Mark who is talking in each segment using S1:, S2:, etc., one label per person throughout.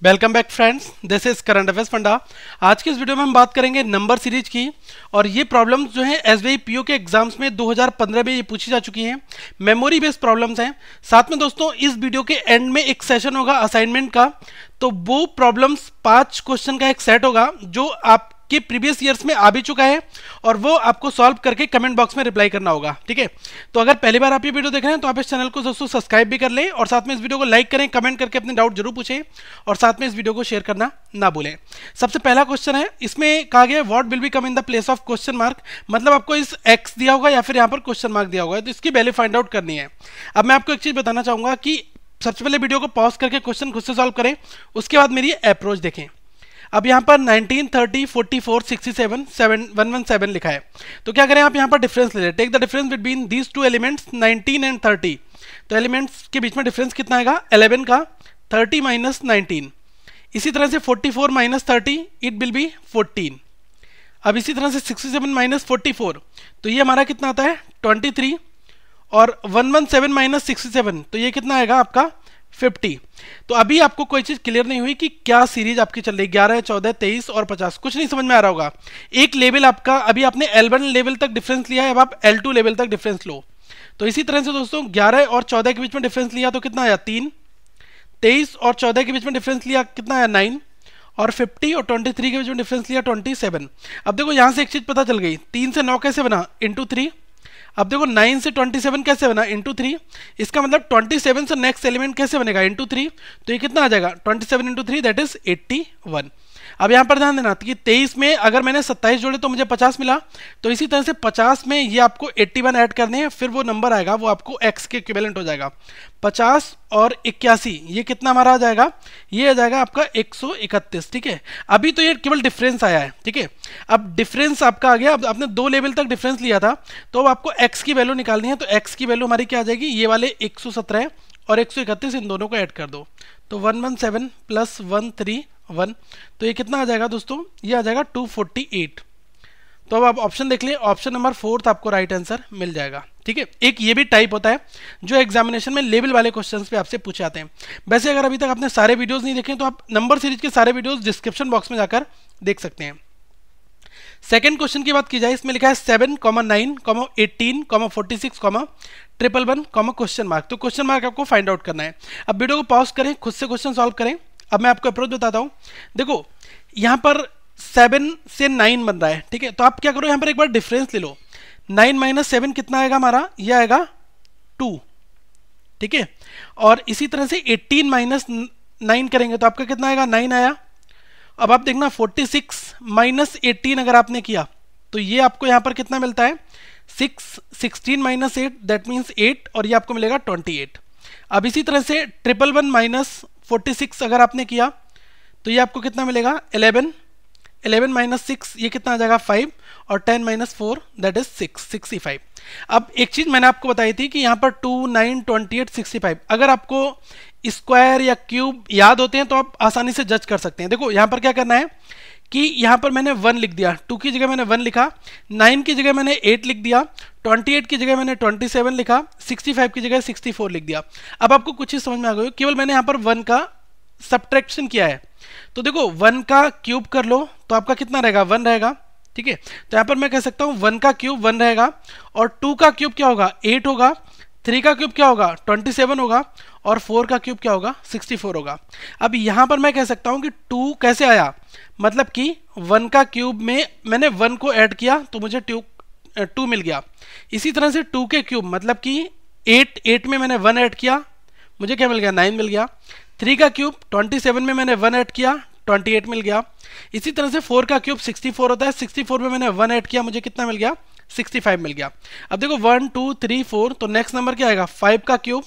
S1: Welcome back friends, this is current affairs funda. आज की इस वीडियो में हम बात करेंगे नंबर सीरीज की। और ये प्रॉब्लम्स जो है एसबीआई पीओ के एग्जाम्स में 2015 में ये पूछी जा चुकी हैं। मेमोरी बेस्ड प्रॉब्लम्स हैं। साथ में दोस्तों इस वीडियो के एंड में एक सेशन होगा असाइनमेंट का, तो वो प्रॉब्लम्स 5 क्वेश्चन का एक सेट होगा जो आपके प्रीवियस ईयर्स में आ भी चुका है और वो आपको सॉल्व करके कमेंट बॉक्स में रिप्लाई करना होगा। ठीक है, तो अगर पहली बार आप ये वीडियो देख रहे हैं तो आप इस चैनल को दोस्तों सब्सक्राइब भी कर लें और साथ में इस वीडियो को लाइक करें, कमेंट करके अपने डाउट जरूर पूछें और साथ में इस वीडियो को शेयर करना ना भूलें। सबसे पहला क्वेश्चन है, इसमें कहा गया what will be come in the place of question mark. मतलब आपको इस एक्स दिया होगा या फिर यहाँ पर क्वेश्चन मार्क दिया होगा, तो इसकी वैल्यू फाइंड आउट करनी है। अब मैं आपको एक चीज बताना चाहूंगा कि सबसे पहले वीडियो को पॉज करके क्वेश्चन खुद से सॉल्व करें, उसके बाद मेरी अप्रोच देखें। अब यहाँ पर 19, 30, 44, 67, 117 लिखा है, तो क्या करें आप यहाँ पर डिफरेंस ले लें। Take the difference between these two elements 19 and 30। तो एलिमेंट्स के बीच में डिफरेंस कितना आएगा 11 का, 30 माइनस 19। इसी तरह से 44 माइनस 30 इट विल बी 14। अब इसी तरह से 67 माइनस 44, तो ये हमारा कितना आता है 23। और 117 माइनस 67, तो ये कितना आएगा आपका 50। तो अभी आपको कोई चीज क्लियर नहीं हुई कि क्या सीरीज आपकी चल रही है, 11, 14, 23 और 50। कुछ नहीं समझ में आ रहा होगा। एक लेवल आपका, अभी आपने L1 लेवल तक डिफरेंस लिया है, अब आप L2 लेवल तक डिफरेंस लो। तो इसी तरह से दोस्तों 11 और 14 के बीच में डिफरेंस लिया तो कितना आया 3, 23 और 14 के बीच में डिफरेंस लिया कितना आया 9, और 50 और 23 के बीच में डिफरेंस लिया 27। अब देखो यहां से एक चीज पता चल गई, 3 से 9 कैसे बना इंटू 3। अब देखो 9 से 27 कैसे बना इंटू 3। इसका मतलब 27 से नेक्स्ट एलिमेंट कैसे बनेगा इंटू 3। तो ये कितना आ जाएगा 27 इंटू 3 दैट इज 81। अब यहाँ पर ध्यान देना कि 23 में अगर मैंने 27 जोड़े तो मुझे 50 मिला, तो इसी तरह से 50 में ये आपको 81 ऐड करने हैं, फिर वो नंबर आएगा वो आपको x के इक्विवेलेंट हो जाएगा। 50 और 81 ये कितना हमारा आ जाएगा, ये आ जाएगा आपका 131। ठीक है, अभी तो ये केवल डिफरेंस आया है। ठीक है, अब डिफरेंस आपका आ गया। अब आपने 2 लेवल तक डिफरेंस लिया था, तो अब आपको x की वैल्यू निकालनी है। तो x की वैल्यू हमारी क्या आ जाएगी, ये वाले 117 और 131, इन दोनों को ऐड कर दो तो 117 प्लस 131, तो ये कितना आ जाएगा दोस्तों, ये आ जाएगा 248। तो अब आप ऑप्शन देख लें, ऑप्शन नंबर 4 आपको राइट आंसर मिल जाएगा। ठीक है, एक ये भी टाइप होता है जो एग्जामिनेशन में लेवल वाले क्वेश्चंस पे आपसे पूछे जाते हैं। वैसे अगर अभी तक आपने सारे वीडियोस नहीं देखे तो आप नंबर सीरीज के सारे वीडियोस डिस्क्रिप्शन बॉक्स में जाकर देख सकते हैं। सेकंड क्वेश्चन की बात की जाए, इसमें लिखा है 7, 9, 18, 46, 111, क्वेश्चन मार्क। तो क्वेश्चन मार्क आपको फाइंड आउट करना है। अब वीडियो को पॉज करें, खुद से क्वेश्चन सॉल्व करें। अब मैं आपको अप्रोच बताता हूं। देखो यहां पर 7 से 9 बन रहा है। ठीक है, तो आप क्या करो यहां पर एक बार डिफरेंस ले लो। 9 माइनस 7 कितना आएगा हमारा, ये आएगा 2। ठीक है, और इसी तरह से 18 माइनस 9 करेंगे तो आपका कितना आएगा 9 आया। अब आप देखना 46 माइनस 18 अगर आपने किया तो ये आपको यहां पर कितना मिलता है 6, 16 माइनस 8 दैट मीन्स 8, और ये आपको मिलेगा 28। अब इसी तरह से 111 माइनस 46 अगर आपने किया तो ये आपको कितना मिलेगा 11, 11 माइनस 6 ये कितना आ जाएगा 5, और 10 माइनस 4 दैट इज 6, 65। अब एक चीज मैंने आपको बताई थी कि यहाँ पर 2, 9, 28, 65 अगर आपको स्क्वायर या क्यूब याद होते हैं तो आप आसानी से जज कर सकते हैं। देखो यहाँ पर क्या करना है कि यहाँ पर मैंने 1 लिख दिया, 2 की जगह मैंने 1 लिखा, 9 की जगह मैंने 8 लिख दिया, 28 की जगह मैंने 27 लिखा, 65 की जगह 64 लिख दिया। अब आपको कुछ चीज समझ में आ गई, केवल मैंने यहाँ पर 1 का सब्ट्रैक्शन किया है। तो देखो 1 का क्यूब कर लो तो आपका कितना रहेगा 1 रहेगा। ठीक है, तो यहाँ पर मैं कह सकता हूँ 1 का क्यूब 1 रहेगा, और 2 का क्यूब क्या होगा 8 होगा, 3 का क्यूब क्या होगा 27 होगा, और 4 का क्यूब क्या होगा 64 होगा। अब यहाँ पर मैं कह सकता हूँ कि 2 कैसे आया, मतलब कि 1 का क्यूब में मैंने 1 को ऐड किया तो मुझे 2 मिल गया। इसी तरह से 2 के क्यूब मतलब कि 8 में मैंने 1 ऐड किया, मुझे क्या मिल गया 9 मिल गया। 3 का क्यूब 27 में मैंने 1 ऐड किया, 28 मिल गया। इसी तरह से 4 का क्यूब 64 होता है, 64 में मैंने 1 ऐड किया, मुझे कितना मिल गया 65 मिल गया। अब देखो 1, 2, 3, 4, तो नेक्स्ट नंबर क्या आएगा 5 का क्यूब।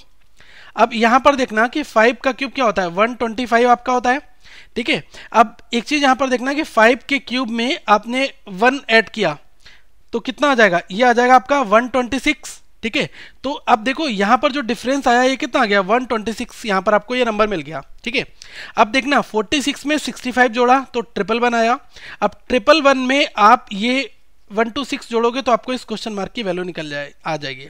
S1: अब यहां पर देखना कि 5 का क्यूब क्या होता है 125 आपका होता है। ठीक है, अब एक चीज यहां पर देखना कि 5 के क्यूब में आपने 1 ऐड किया तो कितना आ जाएगा, ये आ जाएगा आपका 126। ठीक है, तो अब देखो यहां पर जो डिफरेंस आया ये कितना आ गया 126, यहां पर आपको ये नंबर मिल गया। ठीक है, अब देखना 46 में 65 जोड़ा तो 111 आया। अब 111 में आप ये 126 जोड़ोगे तो आपको इस क्वेश्चन मार्क की वैल्यू आ जाएगी।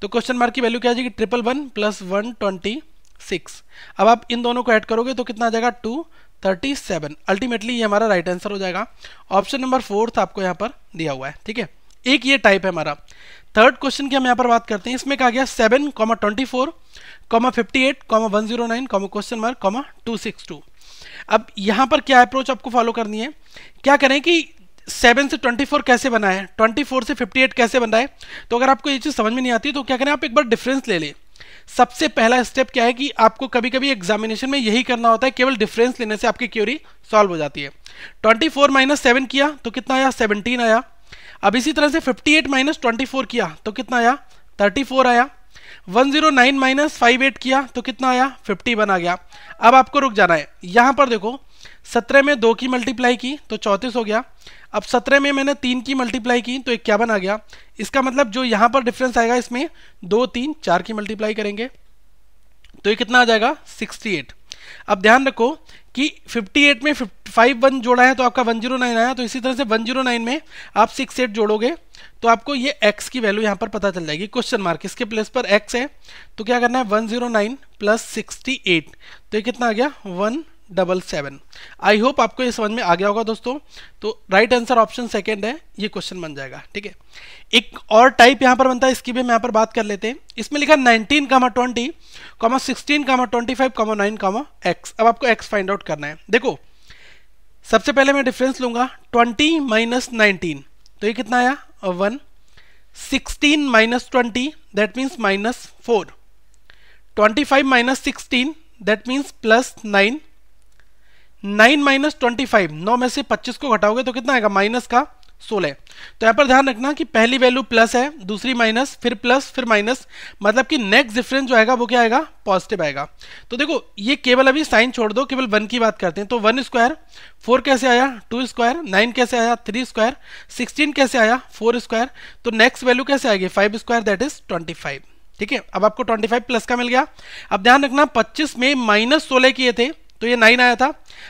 S1: तो क्वेश्चन मार्क की वैल्यू क्या आ जाएगी 111 प्लस 126 6। अब आप इन दोनों को ऐड करोगे तो कितना आ जाएगा 237। अल्टीमेटली ये हमारा राइट आंसर हो जाएगा। ऑप्शन नंबर 4 आपको यहाँ पर दिया हुआ है। ठीक है, एक ये टाइप है हमारा। थर्ड क्वेश्चन की हम यहाँ पर बात करते हैं। इसमें कहा गया 7, 24, 58, 109, क्वेश्चन मार्क, 262। अब यहाँ पर क्या अप्रोच आपको फॉलो करनी है, क्या करें कि 7 से 24 कैसे बना है, 24 से 58 कैसे बन रहा है। तो अगर आपको ये चीज़ समझ में नहीं आती तो क्या करें, आप एक बार डिफरेंस ले लें। सबसे पहला स्टेप क्या है कि आपको कभी कभी एग्जामिनेशन में यही करना होता है, केवल डिफरेंस लेने से आपकी क्वेरी सॉल्व हो जाती है। 24 माइनस 7 किया तो कितना आया, 17 आया। अब इसी तरह से 58 माइनस 24 किया तो कितना आया, 34 आया। 109 माइनस 58 किया तो कितना आया, 51 आ गया। अब आपको रुक जाना है, यहां पर देखो 17 में 2 की मल्टीप्लाई की तो 34 हो गया। अब 17 में मैंने 3 की मल्टीप्लाई की तो 51 आ गया। इसका मतलब जो यहां पर डिफरेंस आएगा, इसमें 2, 3, 4 की मल्टीप्लाई करेंगे तो ये कितना आ जाएगा, 68। अब ध्यान रखो कि 58 में 5 1 जोड़ा है तो आपका 109 आया। तो इसी तरह से 109 में आप 68 जोड़ोगे तो आपको ये x की वैल्यू यहाँ पर पता चल जाएगी। क्वेश्चन मार्क, इसके प्लेस पर x है तो क्या करना है, 109 प्लस 68 तो ये कितना आ गया, 177। आई होप आपको ये समझ में आ गया होगा दोस्तों। तो राइट आंसर ऑप्शन सेकंड है, ये क्वेश्चन बन जाएगा। ठीक है, एक और टाइप यहां पर बनता है, इसकी भी हम यहां पर बात कर लेते हैं। इसमें लिखा 19, 20, 16, 25, 9, x। अब आपको x फाइंड आउट करना है। देखो सबसे पहले मैं डिफरेंस लूंगा, 20 माइनस 19 तो ये कितना आया, 1। 16 minus 20 that means -4। 25 minus 16 that means +9। 9 minus 25, 9 में से 25 को घटाओगे तो कितना आएगा, माइनस का 16। तो यहां पर ध्यान रखना कि पहली वैल्यू प्लस है, दूसरी माइनस, फिर प्लस, फिर माइनस, मतलब कि नेक्स्ट डिफरेंस जो आएगा वो क्या आएगा, पॉजिटिव आएगा। तो देखो ये केवल अभी साइन छोड़ दो, केवल 1 की बात करते हैं। तो 1 स्क्वायर 4 कैसे आया, 2 स्क्वायर, 9 कैसे आया, 3 स्क्वायर, 16 कैसे आया, 4 स्क्वायर। तो नेक्स्ट वैल्यू कैसे आएगी, 5 स्क्वायर दैट इज 25। ठीक है, अब आपको 25 प्लस का मिल गया। अब ध्यान रखना 25 में -16 किए थे तो ये 9 आया था।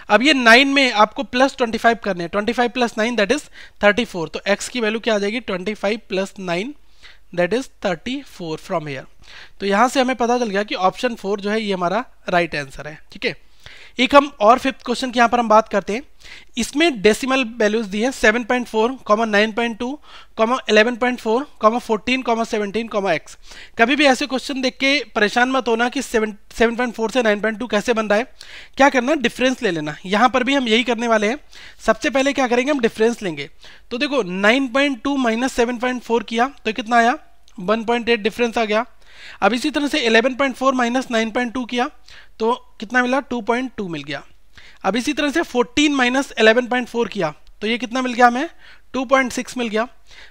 S1: अब ये 9 में आपको प्लस 25 करने हैं, 25 प्लस 9 दैट इज 34। तो x की वैल्यू क्या आ जाएगी, 25 plus 9 that is 34 from here. तो यहां से हमें पता चल गया कि ऑप्शन 4 जो है ये हमारा राइट आंसर है। ठीक है, एक हम और फिफ्थ क्वेश्चन की यहां पर हम बात करते हैं। इसमें डेसिमल वैल्यूज दी है 7.4, 9.2, 11.4, 14, 17, x। कभी भी ऐसे क्वेश्चन देख के परेशान मत होना कि 7.4 से 9.2 कैसे बन रहा है। क्या करना है, डिफरेंस ले लेना। यहां पर भी हम यही करने वाले हैं। सबसे पहले क्या करेंगे, हम डिफरेंस लेंगे। तो देखो 9.2 माइनस 7.4 किया तो कितना आया, 1.8 डिफरेंस आ गया। अब इसी तरह से 11.4 माइनस 9.2 किया तो कितना मिला, 2.2 मिल गया। अब इसी तरह से 14 माइनस 11.4 किया तो ये कितना मिल गया हमें, 2.6 मिल गया।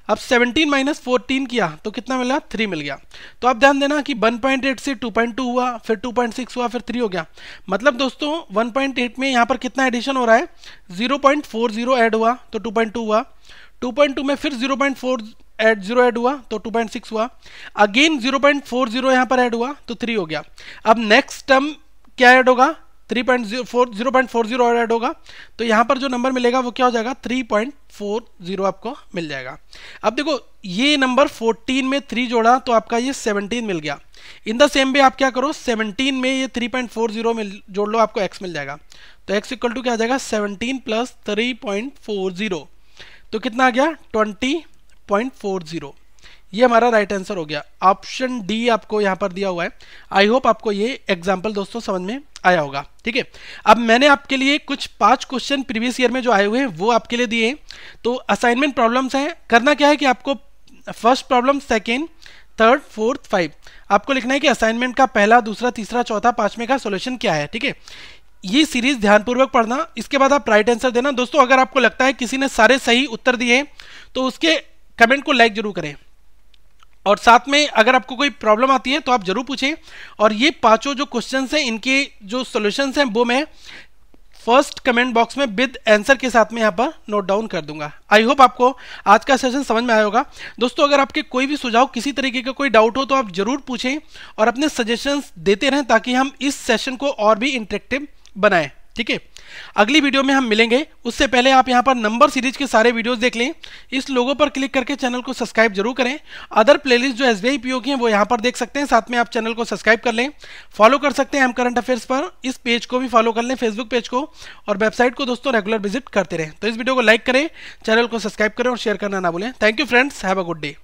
S1: अब 17 माइनस 14 किया तो कितना मिला, 3 मिल गया। तो आप ध्यान देना कि 1.8 से 2.2 हुआ, फिर 2.6 हुआ, फिर 3 हो गया। मतलब दोस्तों 1.8 में यहाँ पर कितना एडिशन हो रहा है, 0.40 ऐड हुआ तो 2.2 हुआ। 2.2 में फिर 0.4 ऐड हुआ तो 2.6 हुआ। अगेन 0.40 यहाँ पर ऐड हुआ तो 3 हो गया। अब नेक्स्ट टर्म क्या ऐड होगा, 0.40 और ऐड होगा तो यहाँ पर जो नंबर मिलेगा वो क्या हो जाएगा, 3.40 आपको मिल जाएगा। अब देखो ये नंबर 14 में 3 जोड़ा तो आपका ये 17 मिल गया। इन द सेम वे आप क्या करो, 17 में ये 3.40 में जोड़ लो, आपको x मिल जाएगा। तो x इक्वल टू क्या आ जाएगा, 17 प्लस 3.40 तो कितना आ गया, 20.40। ये हमारा राइट आंसर हो गया। ऑप्शन डी आपको यहां पर दिया हुआ है। आई होप आपको ये एग्जांपल दोस्तों समझ में आया होगा। ठीक है, अब मैंने आपके लिए कुछ 5 क्वेश्चन प्रीवियस ईयर में जो आए हुए हैं वो आपके लिए दिए। तो असाइनमेंट प्रॉब्लम्स हैं। करना क्या है कि आपको first problem, second, third, fourth, 5 आपको लिखना है कि असाइनमेंट का पहला, दूसरा, तीसरा, चौथा, 5वें का सोल्यूशन क्या है। ठीक है, ये सीरीज ध्यानपूर्वक पढ़ना, इसके बाद आप राइट आंसर देना। दोस्तों अगर आपको लगता है किसी ने सारे सही उत्तर दिए तो उसके कमेंट को लाइक जरूर करें, और साथ में अगर आपको कोई प्रॉब्लम आती है तो आप जरूर पूछें। और ये 5 जो क्वेश्चंस हैं इनके जो सॉल्यूशंस हैं वो मैं फर्स्ट कमेंट बॉक्स में विद आंसर के साथ में यहाँ पर नोट डाउन कर दूंगा। आई होप आपको आज का सेशन समझ में आया होगा। दोस्तों अगर आपके कोई भी सुझाव, किसी तरीके का कोई डाउट हो तो आप जरूर पूछें और अपने सजेशंस देते रहें ताकि हम इस सेशन को और भी इंटरेक्टिव बनाएं। ठीक है, अगली वीडियो में हम मिलेंगे। उससे पहले आप यहाँ पर नंबर सीरीज के सारे वीडियोस देख लें। इस लोगो पर क्लिक करके चैनल को सब्सक्राइब जरूर करें। अदर प्लेलिस्ट जो एसबीआई पीओ की हैं वो यहाँ पर देख सकते हैं। साथ में आप चैनल को सब्सक्राइब कर लें, फॉलो कर सकते हैं हम करंट अफेयर्स पर। इस पेज को भी फॉलो कर लें, फेसबुक पेज को, और वेबसाइट को दोस्तों रेगुलर विजिट करते रहें। तो इस वीडियो को लाइक करें, चैनल को सब्सक्राइब करें और शेयर करना ना भूलें। Thank you friends, have a good day.